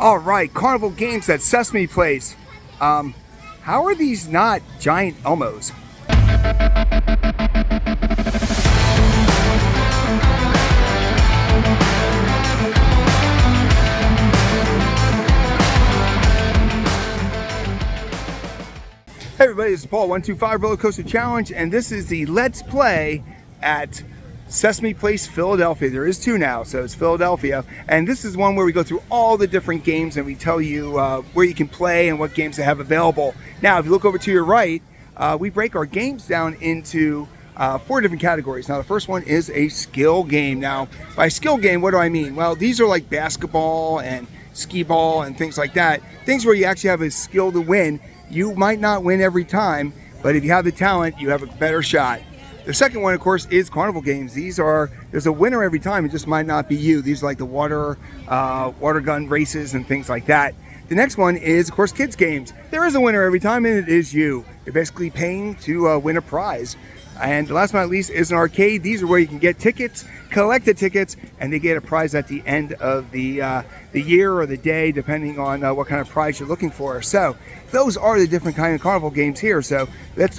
All right, carnival games at Sesame Place. How are these not giant Elmos? Hey everybody, this is Paul, 125 Roller Coaster Challenge, and this is the Let's Play at Sesame Place Philadelphia. There is two now, so it's Philadelphia, and this is one where we go through all the different games and we tell you where you can play and what games they have available. Now, if you look over to your right, we break our games down into 4 different categories. Now, the first one is a skill game. Now, by skill game, what do I mean? Well, these are like basketball and skee ball and things like that. Things where you actually have a skill to win. You might not win every time, but if you have the talent, you have a better shot. The second one, of course, is carnival games. There's a winner every time. It just might not be you. These are like the water gun races and things like that. The next one is, of course, kids games. There is a winner every time, and it is you. You're basically paying to win a prize. And last but not least is an arcade. These are where you can get tickets, collect the tickets, and they get a prize at the end of the year or the day, depending on what kind of prize you're looking for. So those are the different kind of carnival games here. So let's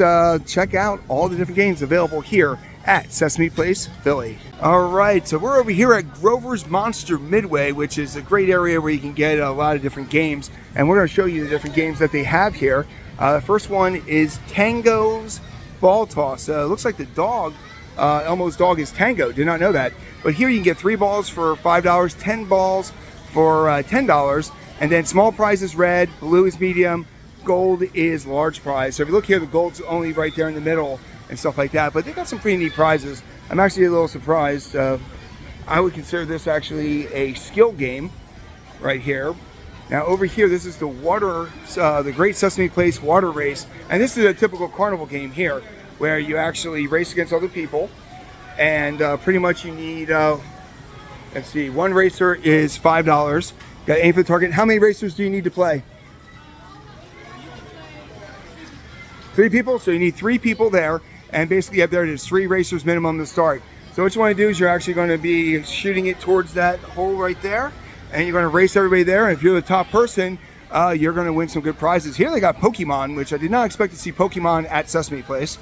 check out all the different games available here at Sesame Place Philly. All right, so we're over here at Grover's Monster Midway, which is a great area where you can get a lot of different games. And we're going to show you the different games that they have here. The first one is Tango's Ball Toss. Looks like the dog, Elmo's dog, is Tango. Did not know that. But here you can get 3 balls for $5, 10 balls for $10, and then small prize is red, blue is medium, gold is large prize. So if you look here, the gold's only right there in the middle and stuff like that. But they got some pretty neat prizes. I'm actually a little surprised. I would consider this actually a skill game right here. Now over here, this is the Great Sesame Place Water Race, and this is a typical carnival game here, where you actually race against other people, and pretty much you need, let's see, one racer is $5. Got to aim for the target. How many racers do you need to play? 3 people, so you need 3 people there, and basically up there there's 3 racers minimum to start. So what you want to do is you're actually going to be shooting it towards that hole right there, and you're going to race everybody there, and if you're the top person, you're going to win some good prizes. Here they got Pokemon, which I did not expect to see Pokemon at Sesame Place.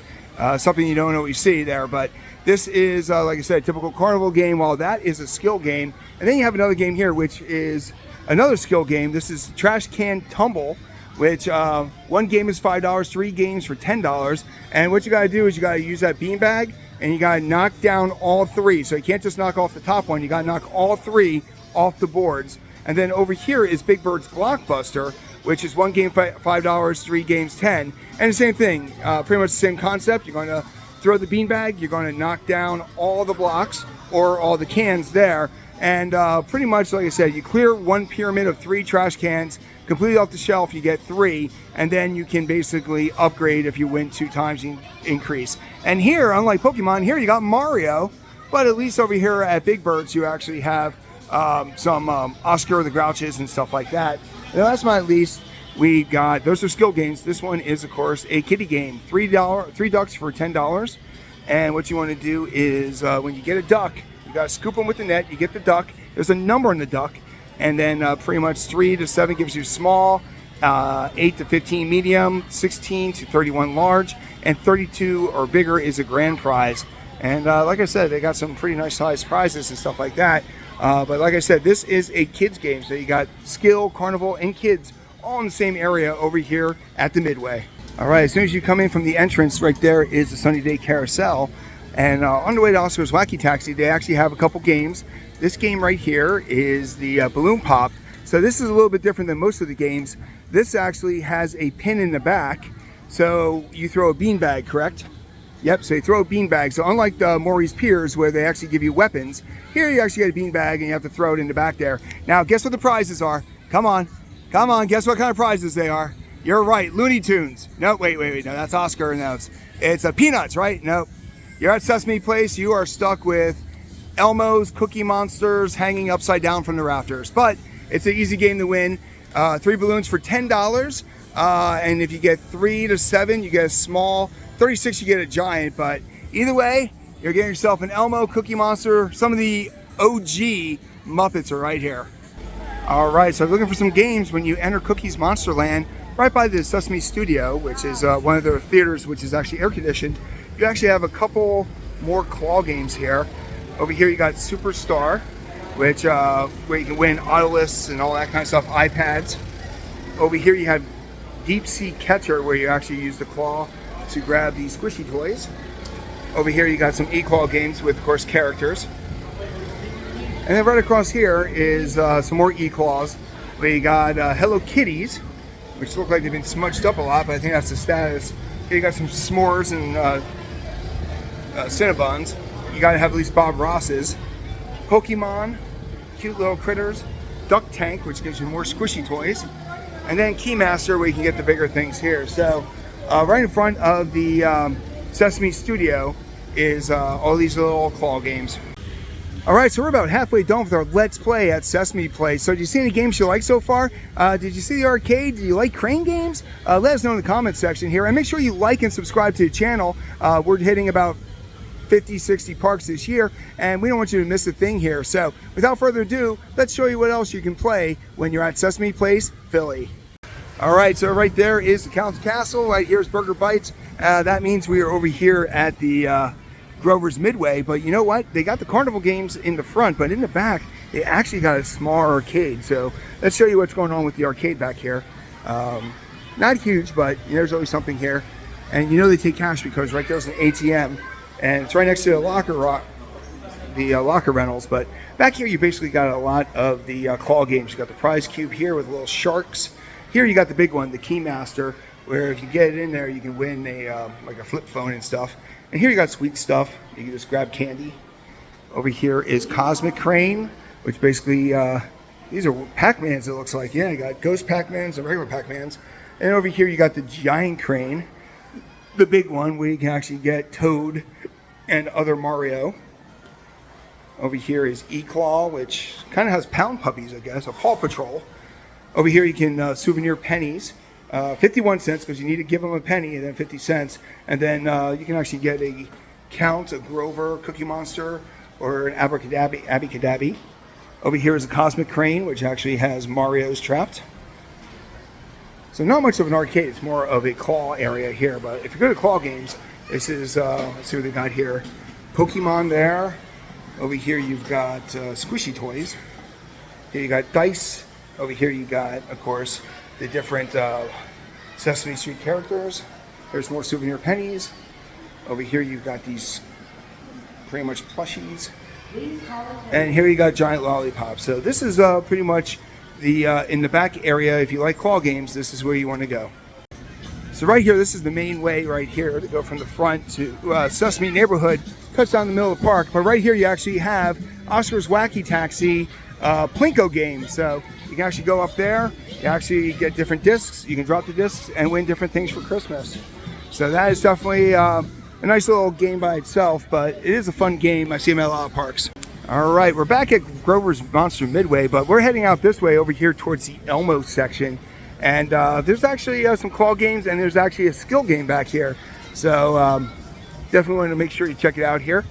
Something you don't always see there, but this is, like I said, a typical carnival game, while that is a skill game. And then you have another game here, which is another skill game. This is Trash Can Tumble, which one game is $5, 3 games for $10. And what you got to do is you got to use that beanbag, and you got to knock down all 3. So you can't just knock off the top one. You got to knock all 3 off the boards. And then over here is Big Bird's Blockbuster, which is 1 game $5, 3 games 10. And the same thing, pretty much the same concept. You're going to throw the beanbag, you're going to knock down all the blocks or all the cans there, and pretty much, like I said, you clear 1 pyramid of 3 trash cans completely off the shelf. You get 3, and then you can basically upgrade. If you win 2 times, you increase. And here, unlike Pokemon, here you got Mario, but at least over here at Big Bird's you actually have some Oscar the Grouches and stuff like that. And last but not least, we got, those are skill games. This one is, of course, a kiddie game. $3 ducks for $10. And what you want to do is when you get a duck, you got to scoop them with the net. You get the duck. There's a number on the duck. And then pretty much 3 to 7 gives you small, 8 to 15 medium, 16 to 31 large, and 32 or bigger is a grand prize. And like I said, they got some pretty nice sized prizes and stuff like that. But like I said, this is a kids game. So you got skill, carnival, and kids all in the same area over here at the Midway. All right, as soon as you come in from the entrance, right there is the Sunny Day Carousel. And on the way to Oscar's Wacky Taxi, they actually have a couple games. This game right here is the Balloon Pop. So this is a little bit different than most of the games. This actually has a pin in the back. So you throw a beanbag, correct? Yep, so you throw a beanbag. So unlike the Maury's Piers, where they actually give you weapons, here you actually get a beanbag and you have to throw it in the back there. Now, guess what the prizes are? Come on, guess what kind of prizes they are? You're right, Looney Tunes. No, wait, no, that's Oscar, and it's Peanuts, right? No, you're at Sesame Place, you are stuck with Elmo's Cookie Monsters hanging upside down from the rafters. But it's an easy game to win. 3 balloons for $10, and if you get 3 to 7, you get a small. 36, you get a giant. But either way, you're getting yourself an Elmo, Cookie Monster. Some of the OG Muppets are right here. All right, so looking for some games when you enter Cookie's Monster Land, right by the Sesame Studio, which is one of their theaters, which is actually air conditioned. You actually have a couple more claw games here. Over here you got Superstar, which where you can win Autolists and all that kind of stuff, iPads. Over here you have Deep Sea Catcher, where you actually use the claw to grab these squishy toys. Over here you got some e-claw games with, of course, characters. And then right across here is some more e-claws. We got Hello Kitties, which look like they've been smudged up a lot, but I think that's the status. Here you got some s'mores and Cinnabons. You gotta have at least Bob Ross's. Pokemon, cute little critters. Duck Tank, which gives you more squishy toys. And then Keymaster, where you can get the bigger things here. So right in front of the Sesame Studio is all these little claw games. All right, so we're about halfway done with our Let's Play at Sesame Place. So did you see any games you like so far? Did you see the arcade? Did you like crane games? Let us know in the comments section here. And make sure you like and subscribe to the channel. We're hitting about 50, 60 parks this year, and we don't want you to miss a thing here. So without further ado, let's show you what else you can play when you're at Sesame Place Philly. All right, so right there is the Count's Castle. Right here is Burger Bites. That means we are over here at the Grover's Midway, but you know what? They got the carnival games in the front, but in the back, they actually got a small arcade. So let's show you what's going on with the arcade back here. Not huge, but there's always something here. And you know they take cash because right there's an ATM, and it's right next to the locker rentals. But back here, you basically got a lot of the claw games. You got the prize cube here with little sharks. Here you got the big one, the Keymaster, where if you get it in there, you can win a like a flip phone and stuff. And here you got sweet stuff. You can just grab candy. Over here is Cosmic Crane, which basically, these are Pac-Mans, it looks like. Yeah, you got Ghost Pac-Mans and regular Pac-Mans. And over here you got the Giant Crane, the big one where you can actually get Toad and other Mario. Over here is E-Claw, which kind of has pound puppies, I guess, a Paw Patrol. Over here you can souvenir pennies. 51 cents because you need to give them a penny, and then 50 cents. And then you can actually get a Count, a Grover, Cookie Monster, or an Abby-Cadabby. Over here is a Cosmic Crane, which actually has Mario's trapped. So not much of an arcade, it's more of a claw area here. But if you go to claw games, this is, let's see what they got here. Pokemon there. Over here you've got squishy toys. Here you got dice. Over here you got, of course, the different Sesame Street characters. There's more souvenir pennies. Over here you've got these pretty much plushies. And here you got giant lollipops. So this is pretty much the in the back area. If you like claw games, this is where you want to go. So right here, this is the main way right here to go from the front to Sesame neighborhood. Cuts down the middle of the park. But right here you actually have Oscar's Wacky Taxi Plinko game. So you can actually go up there. You actually get different discs. You can drop the discs and win different things for Christmas. So that is definitely a nice little game by itself, but it is a fun game. I see them at a lot of parks. All right, we're back at Grover's Monster Midway, but we're heading out this way over here towards the Elmo section. And there's actually some claw games, and there's actually a skill game back here. So definitely want to make sure you check it out here.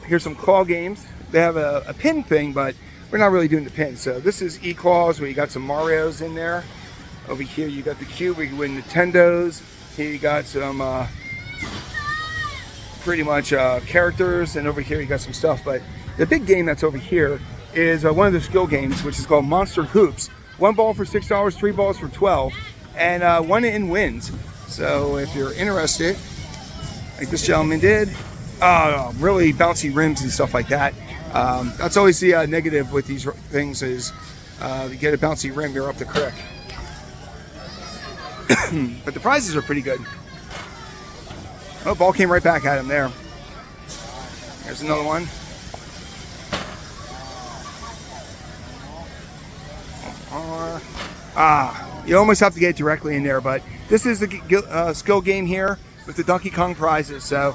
Here's some claw games. They have a pin thing, but we're not really doing the pin. So this is E-Claws, where you got some Marios in there. Over here you got the cube where you can win Nintendos. Here you got some pretty much characters, and over here you got some stuff. But the big game that's over here is one of the skill games, which is called Monster Hoops. 1 ball for $6, 3 balls for $12, and 1 in wins. So if you're interested, like this gentleman did, really bouncy rims and stuff like that. That's always the negative with these things is you get a bouncy rim, you're up the creek. But the prizes are pretty good. Oh, ball came right back at him there. There's another one. You almost have to get directly in there, but this is the skill game here with the Donkey Kong prizes. So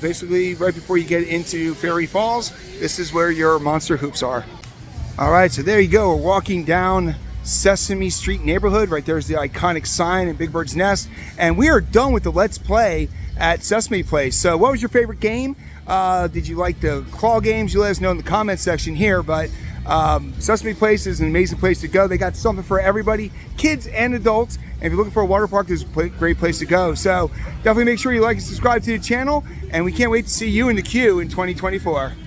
basically right before you get into Fairy Falls, this is where your monster hoops are. All right, so there you go. We're walking down Sesame Street neighborhood. Right there's the iconic sign and Big Bird's Nest, and we are done with the Let's Play at Sesame Place. So what was your favorite game? Did you like the claw games? You let us know in the comment section here, but Sesame Place is an amazing place to go. They got something for everybody, kids and adults. And if you're looking for a water park, this is a great place to go. So definitely make sure you like and subscribe to the channel. And we can't wait to see you in the queue in 2024.